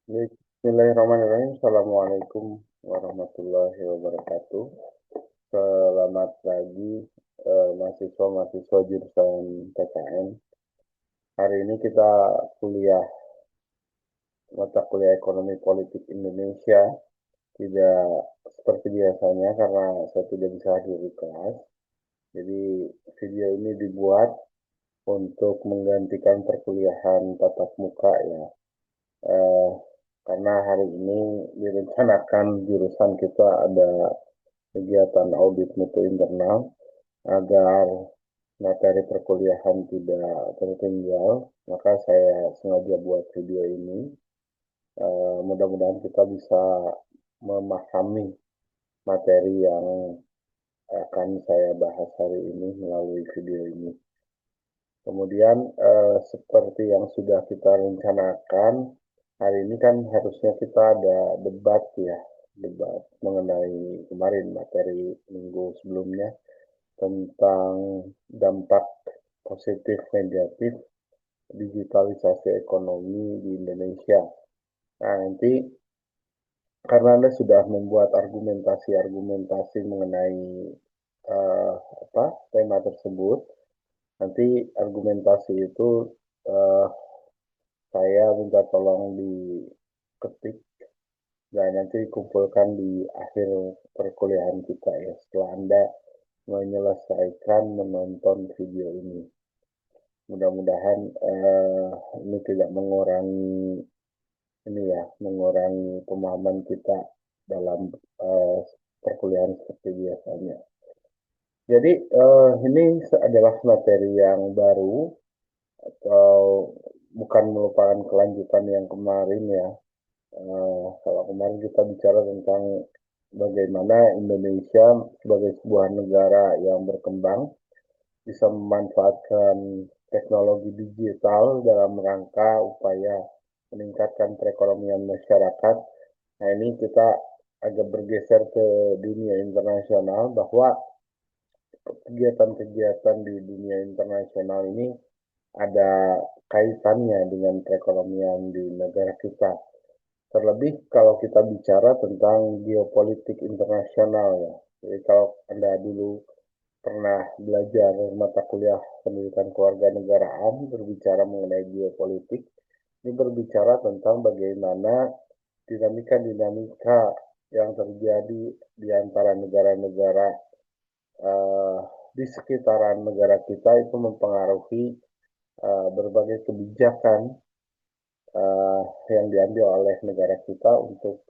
Bismillahirrahmanirrahim. Assalamualaikum warahmatullahi wabarakatuh. Selamat pagi mahasiswa-mahasiswa jurusan PKN. Hari ini kita kuliah mata kuliah Ekonomi Politik Indonesia. Tidak seperti biasanya karena saya tidak bisa hadir di kelas. Jadi video ini dibuat untuk menggantikan perkuliahan tatap muka ya. Eh, karena hari ini direncanakan jurusan kita ada kegiatan audit mutu internal agar materi perkuliahan tidak tertinggal, maka saya sengaja buat video ini. Mudah-mudahan kita bisa memahami materi yang akan saya bahas hari ini melalui video ini. Kemudian seperti yang sudah kita rencanakan, hari ini kan harusnya kita ada debat ya, debat mengenai kemarin materi minggu sebelumnya tentang dampak positif negatif digitalisasi ekonomi di Indonesia. Nah, nanti karena Anda sudah membuat argumentasi-argumentasi mengenai uh, tema tersebut, nanti argumentasi itu uh, saya minta tolong diketik dan nanti dikumpulkan di akhir perkuliahan kita ya setelah Anda menyelesaikan menonton video ini. Mudah-mudahan ini tidak mengurangi pemahaman kita dalam uh, perkuliahan seperti biasanya. Jadi ini adalah materi yang baru atau bukan merupakan kelanjutan yang kemarin ya. Kalau kemarin kita bicara tentang bagaimana Indonesia sebagai sebuah negara yang berkembang bisa memanfaatkan teknologi digital dalam rangka upaya meningkatkan perekonomian masyarakat. Nah, ini kita agak bergeser ke dunia internasional bahwa kegiatan-kegiatan di dunia internasional ini ada kaitannya dengan perekonomian di negara kita. Terlebih kalau kita bicara tentang geopolitik internasional ya. Jadi kalau Anda dulu pernah belajar mata kuliah pendidikan kewarganegaraan berbicara mengenai geopolitik, ini berbicara tentang bagaimana dinamika-dinamika yang terjadi di antara negara-negara uh, di sekitaran negara kita itu mempengaruhi berbagai kebijakan uh, yang diambil oleh negara kita untuk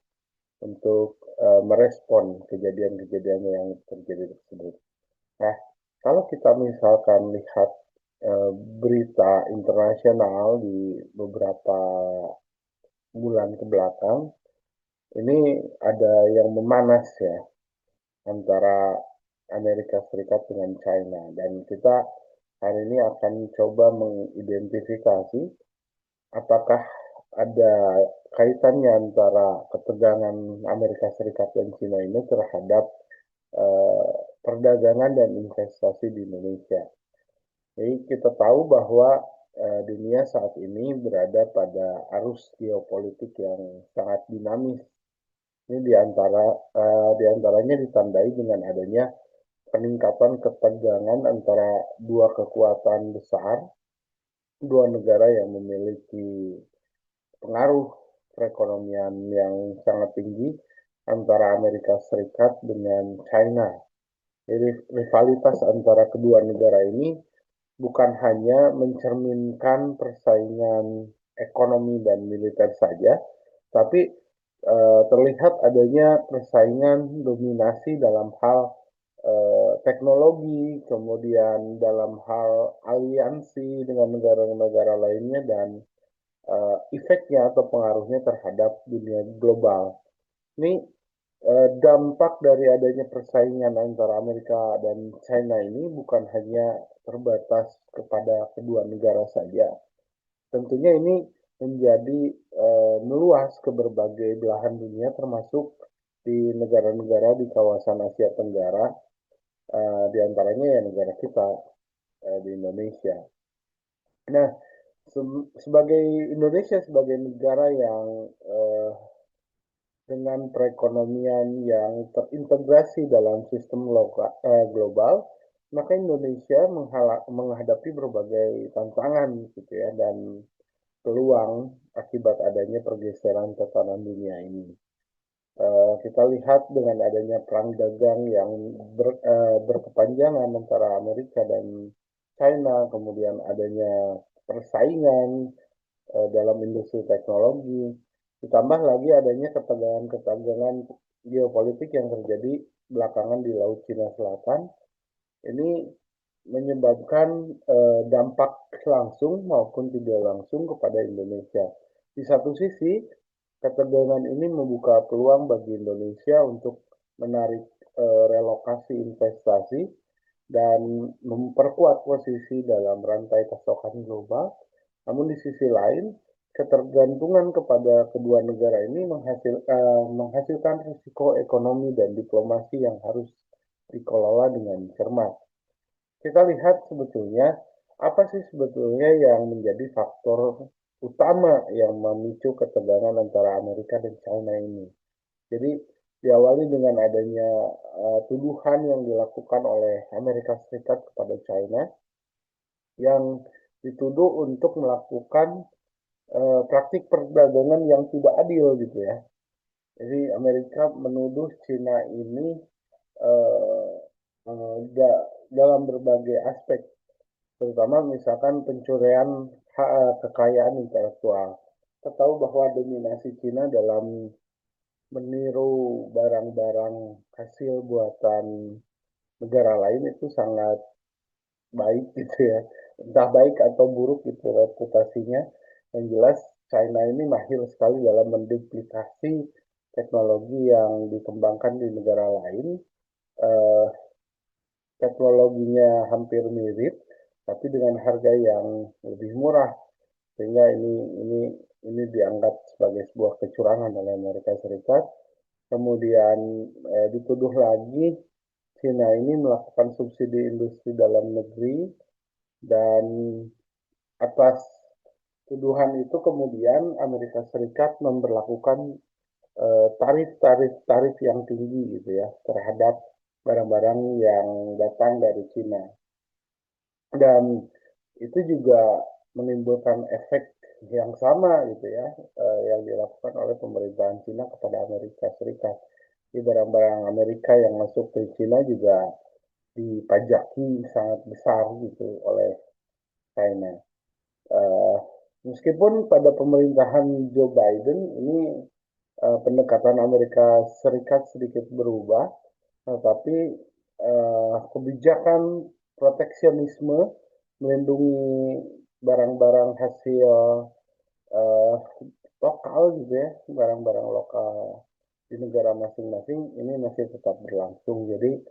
merespon kejadian-kejadian yang terjadi tersebut. Nah, kalau kita misalkan lihat berita internasional di beberapa bulan ke belakang, ini ada yang memanas ya antara Amerika Serikat dengan China dan kita hari ini akan coba mengidentifikasi apakah ada kaitannya antara ketegangan Amerika Serikat dan China ini terhadap eh, perdagangan dan investasi di Indonesia. Jadi kita tahu bahwa dunia saat ini berada pada arus geopolitik yang sangat dinamis. Ini diantaranya ditandai dengan adanya peningkatan ketegangan antara dua kekuatan besar, dua negara yang memiliki pengaruh perekonomian yang sangat tinggi antara Amerika Serikat dengan China. Jadi rivalitas antara kedua negara ini bukan hanya mencerminkan persaingan ekonomi dan militer saja, tapi terlihat adanya persaingan dominasi dalam hal teknologi, kemudian dalam hal aliansi dengan negara-negara lainnya dan efeknya atau pengaruhnya terhadap dunia global. Ini dampak dari adanya persaingan antara Amerika dan China ini bukan hanya terbatas kepada kedua negara saja. Tentunya ini menjadi meluas ke berbagai belahan dunia termasuk di negara-negara di kawasan Asia Tenggara, di antaranya ya negara kita di Indonesia. Nah, Sebagai Indonesia sebagai negara yang dengan perekonomian yang terintegrasi dalam sistem global, maka Indonesia menghadapi berbagai tantangan gitu ya dan peluang akibat adanya pergeseran tatanan dunia ini. Kita lihat dengan adanya perang dagang yang berkepanjangan antara Amerika dan China, kemudian adanya persaingan dalam industri teknologi, ditambah lagi adanya ketegangan-ketegangan geopolitik yang terjadi belakangan di Laut Cina Selatan, ini menyebabkan dampak langsung maupun tidak langsung kepada Indonesia. Di satu sisi, ketegangan ini membuka peluang bagi Indonesia untuk menarik relokasi investasi dan memperkuat posisi dalam rantai pasokan global. Namun di sisi lain, ketergantungan kepada kedua negara ini menghasilkan risiko ekonomi dan diplomasi yang harus dikelola dengan cermat. Kita lihat sebetulnya apa sih sebetulnya yang menjadi faktor utama yang memicu ketegangan antara Amerika dan China ini. Jadi diawali dengan adanya tuduhan yang dilakukan oleh Amerika Serikat kepada China yang dituduh untuk melakukan praktik perdagangan yang tidak adil gitu ya. Jadi Amerika menuduh China ini uh, uh, dalam berbagai aspek, terutama misalkan pencurian kekayaan intelektual. Kita tahu bahwa dominasi China dalam meniru barang-barang hasil buatan negara lain itu sangat baik gitu ya. Entah baik atau buruk itu reputasinya. Yang jelas China ini mahir sekali dalam menduplikasi teknologi yang dikembangkan di negara lain. Eh, Teknologinya hampir mirip, tapi dengan harga yang lebih murah. Sehingga ini dianggap sebagai sebuah kecurangan oleh Amerika Serikat. Kemudian dituduh lagi China ini melakukan subsidi industri dalam negeri dan atas tuduhan itu kemudian Amerika Serikat memberlakukan tarif-tarif yang tinggi gitu ya terhadap barang-barang yang datang dari China. Dan itu juga menimbulkan efek yang sama gitu ya yang dilakukan oleh pemerintahan China kepada Amerika Serikat. Di barang-barang Amerika yang masuk ke China juga dipajaki sangat besar gitu oleh China. Uh, Meskipun pada pemerintahan Joe Biden ini pendekatan Amerika Serikat sedikit berubah, tetapi kebijakan proteksionisme melindungi barang-barang hasil uh, lokal gitu ya, barang-barang lokal di negara masing-masing ini masih tetap berlangsung. Jadi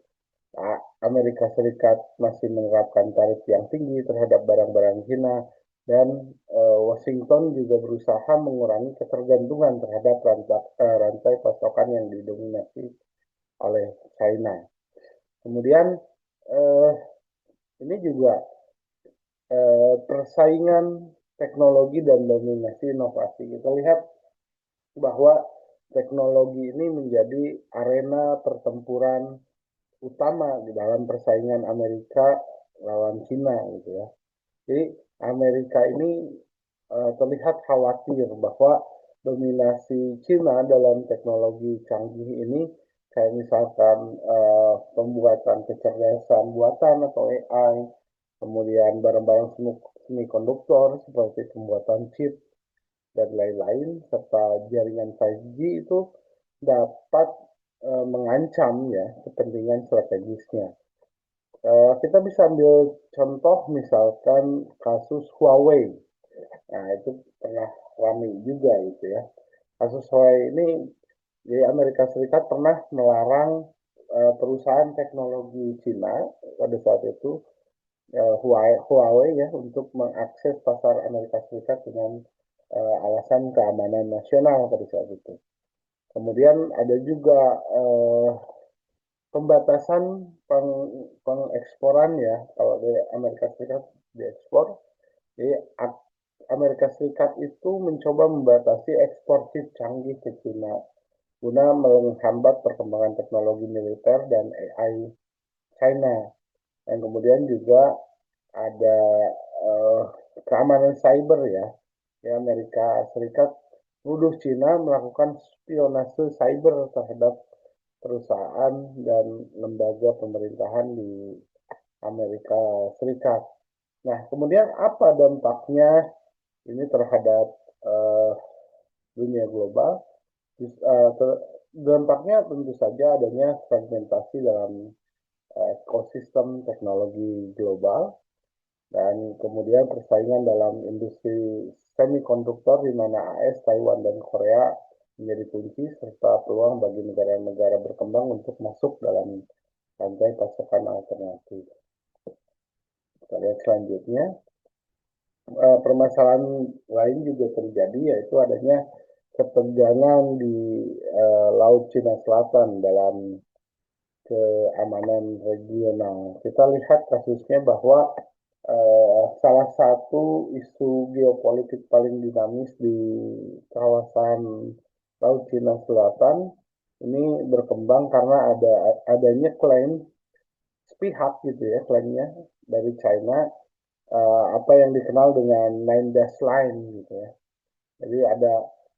Amerika Serikat masih menerapkan tarif yang tinggi terhadap barang-barang China dan Washington juga berusaha mengurangi ketergantungan terhadap rantai pasokan yang didominasi oleh China. Kemudian uh, ini juga persaingan teknologi dan dominasi inovasi. Kita lihat bahwa teknologi ini menjadi arena pertempuran utama di dalam persaingan Amerika lawan Cina gitu ya. Jadi Amerika ini terlihat khawatir bahwa dominasi Cina dalam teknologi canggih ini kayak misalkan pembuatan kecerdasan buatan atau AI, kemudian barang-barang semikonduktor seperti pembuatan chip dan lain-lain serta jaringan 5G itu dapat mengancam ya kepentingan strategisnya. Kita bisa ambil contoh misalkan kasus Huawei. Nah, itu pernah ramai juga gitu ya. Kasus Huawei ini di Amerika Serikat pernah melarang perusahaan teknologi Cina pada saat itu Huawei ya untuk mengakses pasar Amerika Serikat dengan alasan keamanan nasional pada saat itu. Kemudian ada juga pembatasan pengeksporan ya kalau dari Amerika Serikat diekspor jadi Amerika Serikat itu mencoba membatasi ekspor chip canggih ke China guna menghambat perkembangan teknologi militer dan AI China. Dan kemudian juga ada eh, keamanan cyber ya. Ya, Amerika Serikat menuduh China melakukan spionase cyber terhadap perusahaan dan lembaga pemerintahan di Amerika Serikat. Nah, kemudian apa dampaknya ini terhadap uh, dunia global? Dampaknya tentu saja adanya fragmentasi dalam ekosistem teknologi global dan kemudian persaingan dalam industri semikonduktor di mana AS, Taiwan, dan Korea menjadi kunci serta peluang bagi negara-negara berkembang untuk masuk dalam rantai pasokan alternatif. Kita lihat selanjutnya, permasalahan lain juga terjadi yaitu adanya ketegangan di Laut Cina Selatan dalam keamanan regional. Kita lihat kasusnya bahwa salah satu isu geopolitik paling dinamis di kawasan Laut Cina Selatan ini berkembang karena adanya klaim sepihak gitu ya, klaimnya dari China apa yang dikenal dengan Nine Dash Line gitu ya. Jadi ada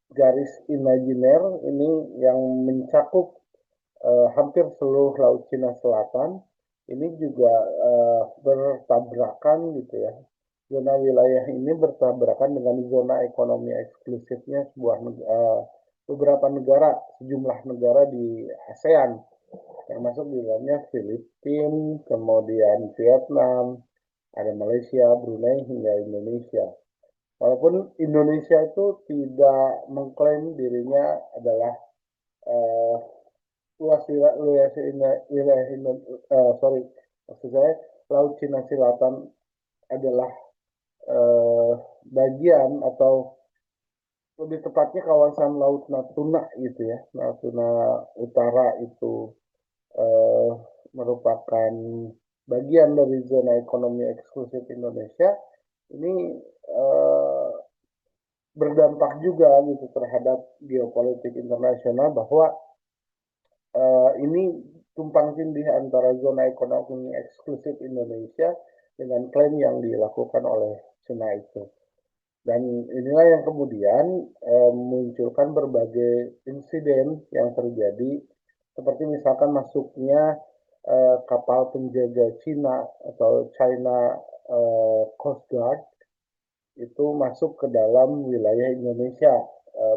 garis imajiner ini yang mencakup hampir seluruh Laut Cina Selatan ini juga bertabrakan gitu ya. Zona wilayah ini bertabrakan dengan zona ekonomi eksklusifnya beberapa negara, sejumlah negara di ASEAN, termasuk di dalamnya Filipina, kemudian Vietnam, ada Malaysia, Brunei, hingga Indonesia. Walaupun Indonesia itu tidak mengklaim dirinya adalah uh, luas wilayah sorry, maksud saya Laut Cina Selatan adalah uh, bagian atau lebih tepatnya kawasan Laut Natuna gitu ya. Natuna Utara itu uh, merupakan bagian dari zona ekonomi eksklusif Indonesia. Ini uh, berdampak juga gitu terhadap geopolitik internasional bahwa ini tumpang tindih antara zona ekonomi eksklusif Indonesia dengan klaim yang dilakukan oleh China itu. Dan inilah yang kemudian munculkan berbagai insiden yang terjadi, seperti misalkan masuknya kapal penjaga Cina atau China Coast Guard itu masuk ke dalam wilayah Indonesia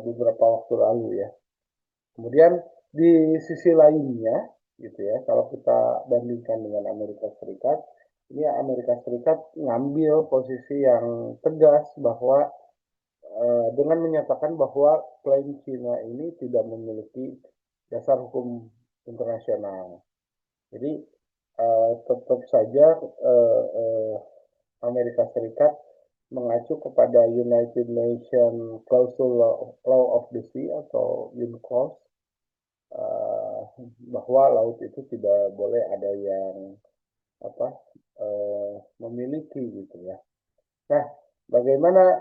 beberapa waktu lalu ya. Kemudian di sisi lainnya, gitu ya, kalau kita bandingkan dengan Amerika Serikat, ini Amerika Serikat ngambil posisi yang tegas bahwa dengan menyatakan bahwa klaim China ini tidak memiliki dasar hukum internasional. Jadi tetap saja Amerika Serikat mengacu kepada United Nations Clausule Law of the Sea atau UNCLOS bahwa laut itu tidak boleh ada yang apa memiliki gitu ya. Nah, bagaimana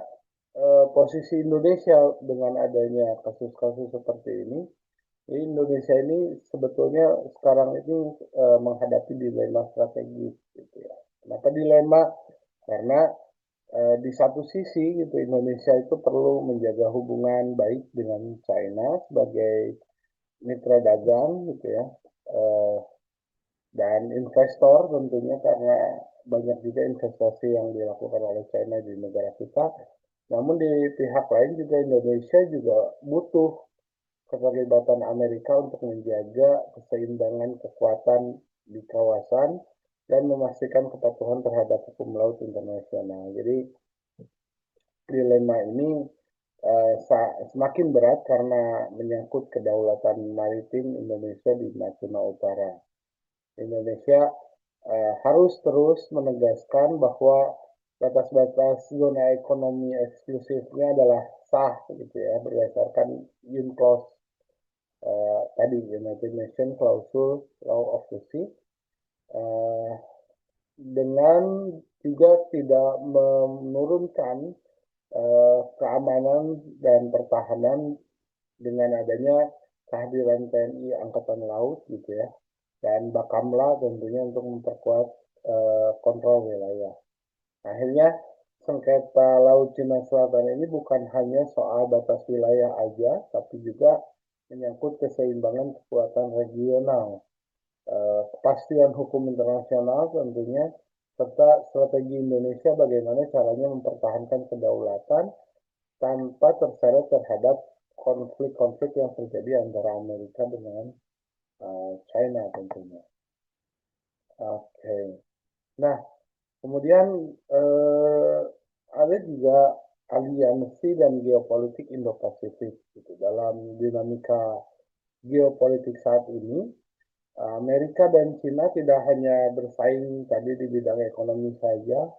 posisi Indonesia dengan adanya kasus-kasus seperti ini? Indonesia ini sebetulnya sekarang ini menghadapi dilema strategis gitu ya. Kenapa dilema? Karena di satu sisi gitu Indonesia itu perlu menjaga hubungan baik dengan China sebagai mitra dagang gitu ya. Eh, dan investor tentunya karena banyak juga investasi yang dilakukan oleh China di negara kita. Namun di pihak lain juga Indonesia juga butuh keterlibatan Amerika untuk menjaga keseimbangan kekuatan di kawasan dan memastikan kepatuhan terhadap hukum laut internasional. Jadi dilema ini semakin berat karena menyangkut kedaulatan maritim Indonesia di Natuna Utara. Indonesia harus terus menegaskan bahwa batas-batas zona ekonomi eksklusifnya adalah sah gitu ya berdasarkan UNCLOS tadi United Nations Clausule Law of the Sea dengan juga tidak menurunkan keamanan dan pertahanan dengan adanya kehadiran TNI Angkatan Laut gitu ya, dan Bakamla tentunya untuk memperkuat kontrol wilayah. Akhirnya sengketa Laut Cina Selatan ini bukan hanya soal batas wilayah aja, tapi juga menyangkut keseimbangan kekuatan regional, kepastian hukum internasional tentunya, serta strategi Indonesia bagaimana caranya mempertahankan kedaulatan tanpa terseret terhadap konflik-konflik yang terjadi antara Amerika dengan China tentunya. Oke. Nah, kemudian ada juga aliansi dan geopolitik Indo-Pasifik gitu. Dalam dinamika geopolitik saat ini, Amerika dan China tidak hanya bersaing tadi di bidang ekonomi saja,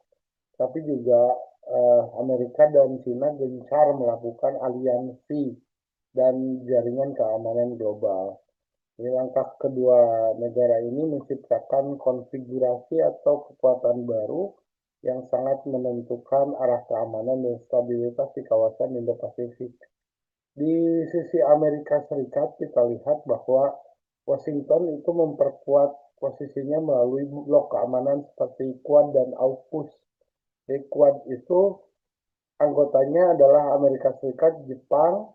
tapi juga Amerika dan China gencar melakukan aliansi dan jaringan keamanan global. Ini langkah kedua negara ini menciptakan konfigurasi atau kekuatan baru yang sangat menentukan arah keamanan dan stabilitas di kawasan Indo-Pasifik. Di sisi Amerika Serikat kita lihat bahwa Washington itu memperkuat posisinya melalui blok keamanan seperti Quad dan AUKUS. Jadi Quad itu anggotanya adalah Amerika Serikat, Jepang,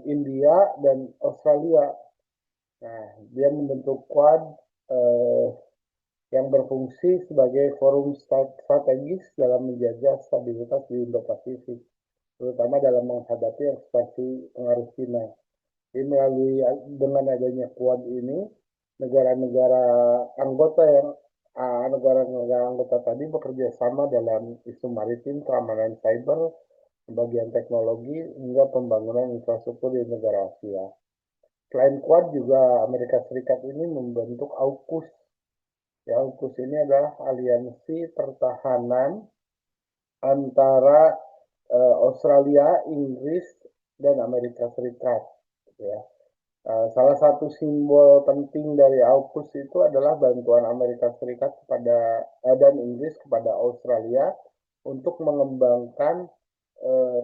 India, dan Australia. Nah, dia membentuk Quad eh, yang berfungsi sebagai forum strategis dalam menjaga stabilitas di Indo-Pasifik, terutama dalam menghadapi ekspansi pengaruh Cina. Jadi melalui dengan adanya Quad ini, negara-negara anggota yang negara-negara anggota tadi bekerja sama dalam isu maritim, keamanan cyber, pembagian teknologi, hingga pembangunan infrastruktur di negara Asia. Selain Quad juga Amerika Serikat ini membentuk AUKUS. Ya, AUKUS ini adalah aliansi pertahanan antara Australia, Inggris, dan Amerika Serikat. Ya. Salah satu simbol penting dari AUKUS itu adalah bantuan Amerika Serikat kepada dan Inggris kepada Australia untuk mengembangkan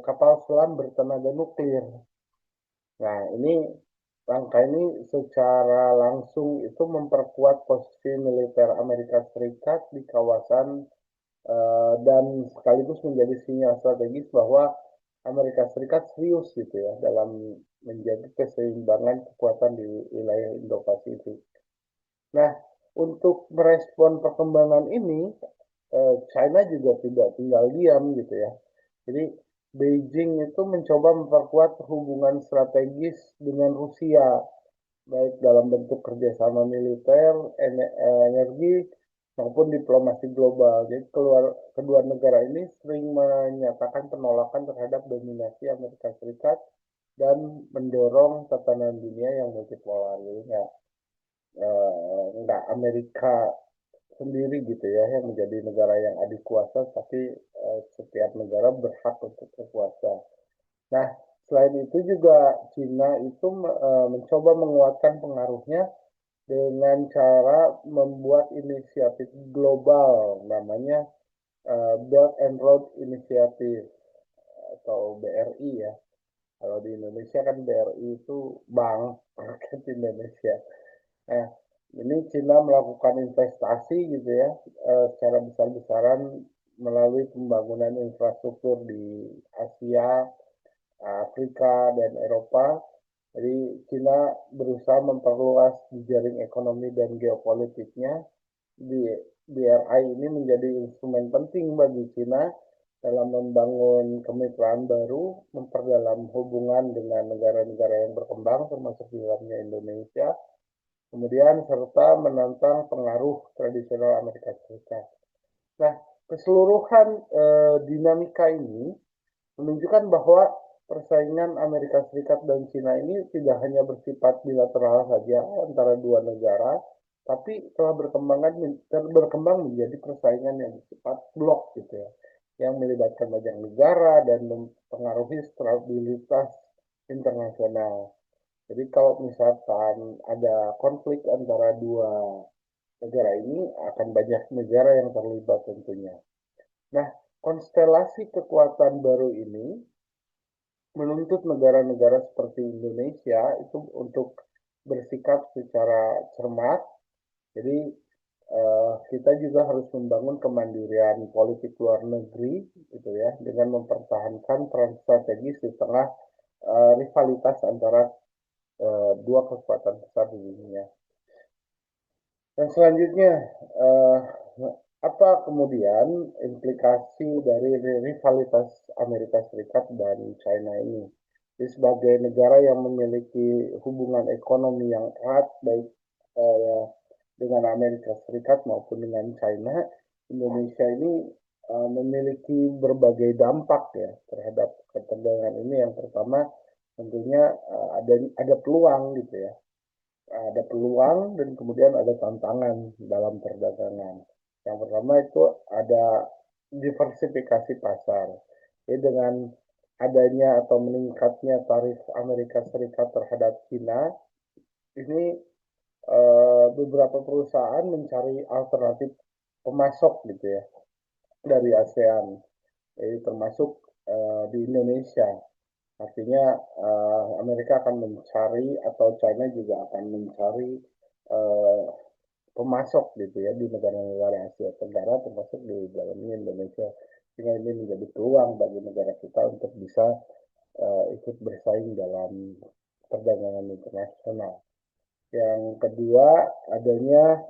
kapal selam bertenaga nuklir. Nah, ini langkah ini secara langsung itu memperkuat posisi militer Amerika Serikat di kawasan dan sekaligus menjadi sinyal strategis bahwa Amerika Serikat serius gitu ya dalam menjaga keseimbangan kekuatan di wilayah Indo-Pasifik. Nah, untuk merespon perkembangan ini, China juga tidak tinggal diam gitu ya. Jadi Beijing itu mencoba memperkuat hubungan strategis dengan Rusia, baik dalam bentuk kerjasama militer, energi, maupun diplomasi global. Jadi kedua negara ini sering menyatakan penolakan terhadap dominasi Amerika Serikat dan mendorong tatanan dunia yang multipolar. Jadi nggak Amerika sendiri gitu ya yang menjadi negara yang adik kuasa, tapi setiap negara berhak untuk berkuasa. Nah, selain itu juga Cina itu mencoba menguatkan pengaruhnya dengan cara membuat inisiatif global namanya Belt and Road Initiative atau BRI ya. Kalau di Indonesia kan BRI itu bank rakyat Indonesia. Nah, ini Cina melakukan investasi gitu ya secara besar-besaran melalui pembangunan infrastruktur di Asia, Afrika, dan Eropa. Jadi Cina berusaha memperluas jaring ekonomi dan geopolitiknya. Di BRI ini menjadi instrumen penting bagi Cina dalam membangun kemitraan baru, memperdalam hubungan dengan negara-negara yang berkembang, termasuk di dalamnya Indonesia, kemudian serta menantang pengaruh tradisional Amerika Serikat. Nah, keseluruhan dinamika ini menunjukkan bahwa persaingan Amerika Serikat dan Cina ini tidak hanya bersifat bilateral saja antara dua negara, tapi telah berkembang menjadi persaingan yang bersifat blok gitu ya, yang melibatkan banyak negara dan mempengaruhi stabilitas internasional. Jadi kalau misalkan ada konflik antara dua negara ini, akan banyak negara yang terlibat tentunya. Nah, konstelasi kekuatan baru ini menuntut negara-negara seperti Indonesia itu untuk bersikap secara cermat. Jadi kita juga harus membangun kemandirian politik luar negeri, gitu ya, dengan mempertahankan peran strategis di tengah rivalitas antara dua kekuatan besar di dunia. Dan selanjutnya, eh, apa kemudian implikasi dari rivalitas Amerika Serikat dan China ini? Jadi sebagai negara yang memiliki hubungan ekonomi yang erat baik eh, dengan Amerika Serikat maupun dengan China, Indonesia ini memiliki berbagai dampak ya terhadap ketegangan ini. Yang pertama tentunya ada peluang gitu ya, ada peluang dan kemudian ada tantangan dalam perdagangan. Yang pertama itu ada diversifikasi pasar. Jadi dengan adanya atau meningkatnya tarif Amerika Serikat terhadap China, ini beberapa perusahaan mencari alternatif pemasok gitu ya dari ASEAN, jadi termasuk di Indonesia. Artinya Amerika akan mencari atau China juga akan mencari uh, pemasok gitu ya di negara-negara Asia Tenggara termasuk di dalamnya Indonesia. Sehingga ini menjadi peluang bagi negara kita untuk bisa ikut bersaing dalam perdagangan internasional. Yang kedua, adanya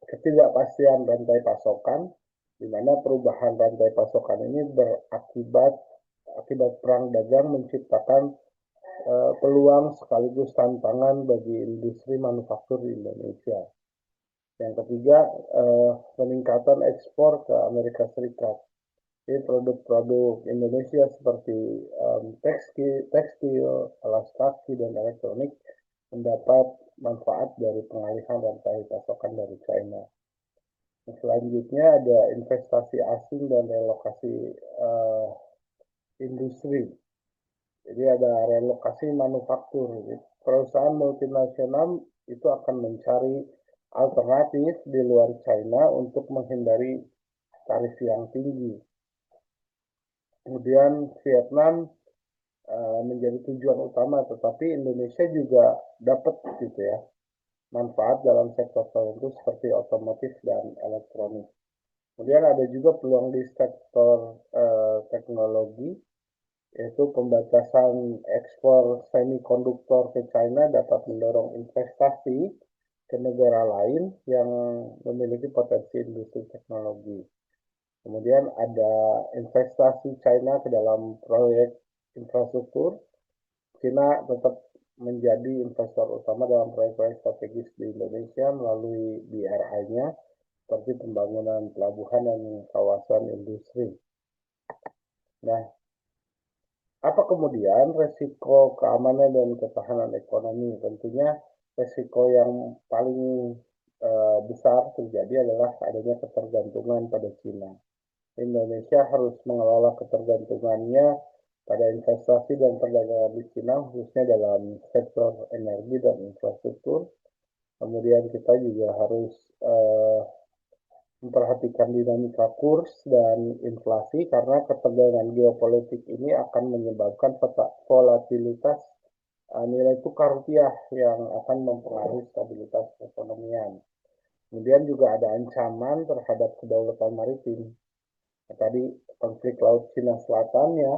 ketidakpastian rantai pasokan, di mana perubahan rantai pasokan ini akibat perang dagang menciptakan peluang sekaligus tantangan bagi industri manufaktur di Indonesia. Yang ketiga, peningkatan ekspor ke Amerika Serikat. Jadi produk-produk Indonesia seperti tekstil, alas kaki, dan elektronik mendapat manfaat dari pengalihan rantai pasokan dari China. Selanjutnya ada investasi asing dan relokasi industri. Jadi ada relokasi manufaktur. Jadi perusahaan multinasional itu akan mencari alternatif di luar China untuk menghindari tarif yang tinggi. Kemudian Vietnam menjadi tujuan utama, tetapi Indonesia juga dapat gitu ya manfaat dalam sektor tertentu seperti otomotif dan elektronik. Kemudian ada juga peluang di sektor teknologi, yaitu pembatasan ekspor semikonduktor ke China dapat mendorong investasi ke negara lain yang memiliki potensi industri teknologi. Kemudian ada investasi China ke dalam proyek infrastruktur. China tetap menjadi investor utama dalam proyek-proyek strategis di Indonesia melalui BRI-nya, seperti pembangunan pelabuhan dan kawasan industri. Nah, apa kemudian resiko keamanan dan ketahanan ekonomi? Tentunya resiko yang paling besar terjadi adalah adanya ketergantungan pada China. Indonesia harus mengelola ketergantungannya pada investasi dan perdagangan di China, khususnya dalam sektor energi dan infrastruktur. Kemudian kita juga harus memperhatikan dinamika kurs dan inflasi karena ketegangan geopolitik ini akan menyebabkan volatilitas nilai tukar rupiah yang akan mempengaruhi stabilitas perekonomian. Kemudian juga ada ancaman terhadap kedaulatan maritim. Tadi konflik Laut Cina Selatan ya,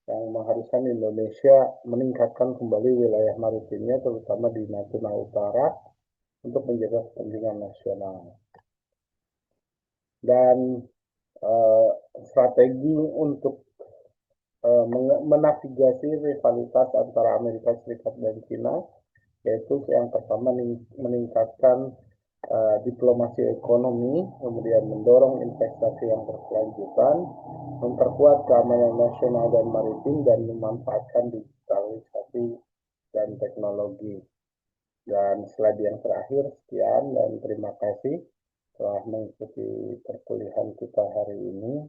yang mengharuskan Indonesia meningkatkan kembali wilayah maritimnya, terutama di Natuna Utara, untuk menjaga kepentingan nasional. Dan uh, strategi untuk menavigasi rivalitas antara Amerika Serikat dan China, yaitu yang pertama meningkatkan diplomasi ekonomi, kemudian mendorong investasi yang berkelanjutan, memperkuat keamanan nasional dan maritim, dan memanfaatkan digitalisasi dan teknologi. Dan slide yang terakhir, sekian dan terima kasih telah mengikuti perkuliahan kita hari ini.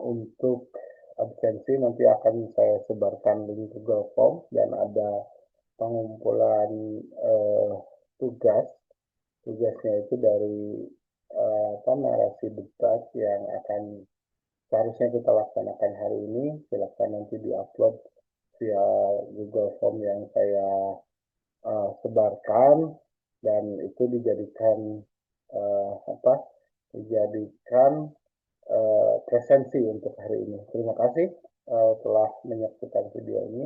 Untuk absensi nanti akan saya sebarkan link Google Form dan ada pengumpulan tugas. Tugasnya itu dari narasi debat yang akan seharusnya kita laksanakan hari ini, silakan nanti diupload via Google Form yang saya sebarkan, dan itu dijadikan apa? Dijadikan presensi untuk hari ini. Terima kasih telah menyaksikan video ini.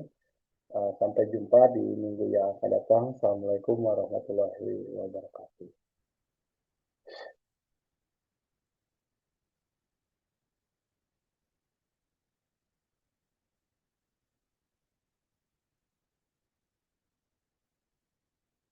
Sampai jumpa di minggu yang akan datang. Assalamualaikum warahmatullahi wabarakatuh.